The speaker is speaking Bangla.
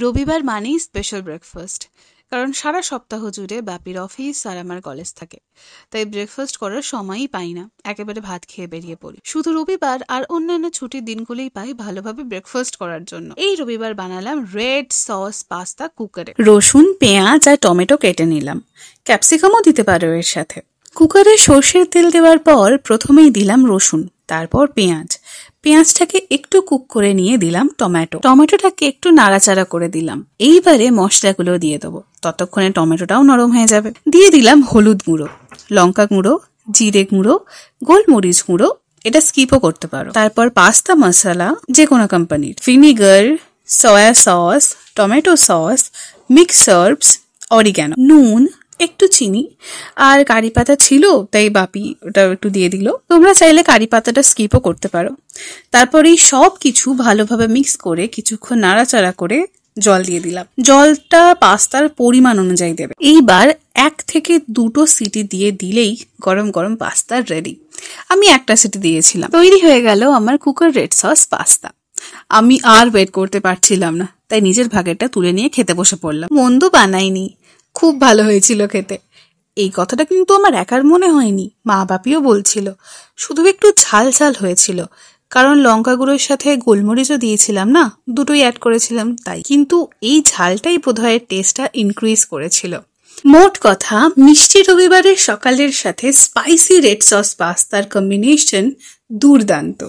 রবিবার মানেই স্পেশাল ব্রেকফাস্ট, কারণ সারা সপ্তাহ জুড়ে বাপির অফিস আর আমার কলেজ থাকে, তাই ব্রেকফাস্ট করার সময়ই পাই না, একেবারে ভাত খেয়ে বেরিয়ে পড়ি। শুধু রবিবার আর অন্যান্য ছুটির দিনগুলোই পাই ভালোভাবে ব্রেকফাস্ট করার জন্য। এই রবিবার বানালাম রেড সস পাস্তা কুকারে। রসুন, পেঁয়াজ আর টমেটো কেটে নিলাম, ক্যাপসিকামও দিতে পারো এর সাথে। কুকারে সর্ষের তেল দেওয়ার পর প্রথমেই দিলাম রসুন, তারপর পেঁয়াজটাকে একটু কুক করে নিয়ে দিলাম টমেটোটাকে একটু নাড়াচাড়া করে দিলাম। এইবারে মশলাগুলো দিয়ে দেবো, ততক্ষণে টমেটোটাও নরম হয়ে যাবে। দিয়ে দিলাম হলুদ গুঁড়ো, লঙ্কা গুঁড়ো, জিরে গুঁড়ো, গোলমরিচ গুঁড়ো, এটা স্কিপও করতে পারো। তারপর পাস্তা মশলা যে কোনো কোম্পানির, vinegar, soya sauce, tomato sauce, mix herbs, oregano, নুন, একটু চিনি আর কারি পাতা ছিল তাই বাপি ওটা একটু দিয়ে দিল। তোমরা চাইলে কারি পাতাটা স্কিপও করতে পারো। তারপর এই সব কিছু ভালোভাবে মিক্স করে কিছুক্ষণ নাড়াচাড়া করে জল দিয়ে দিলাম। জলটা পাস্তার পরিমাণ অনুযায়ী দেবে। এইবার 1 থেকে 2টো সিটি দিয়ে দিলেই গরম গরম পাস্তা রেডি। আমি একটা সিটি দিয়েছিলাম। তৈরি হয়ে গেল আমার কুকার রেড সস পাস্তা। আমি আর ওয়েট করতে পারছিলাম না, তাই নিজের ভাগেরটা তুলে নিয়ে খেতে বসে পড়লাম। মন্দ বানাইনি, খুব ভালো হয়েছিল খেতে। এই কথাটা কিন্তু আমার একার মনে হয়নি, মা বাপিও বলছিল। শুধু একটু ঝাল ঝাল হয়েছিল, কারণ লঙ্কা গুঁড়োর সাথে গোলমরিচও দিয়েছিলাম না, দুটোই অ্যাড করেছিলাম তাই। কিন্তু এই ঝালটাই বোধহয় টেস্টটা ইনক্রিজ করেছিল। মোট কথা, মিষ্টি রবিবারের সকালের সাথে স্পাইসি রেড সস পাস্তার কম্বিনেশন দুর্দান্ত।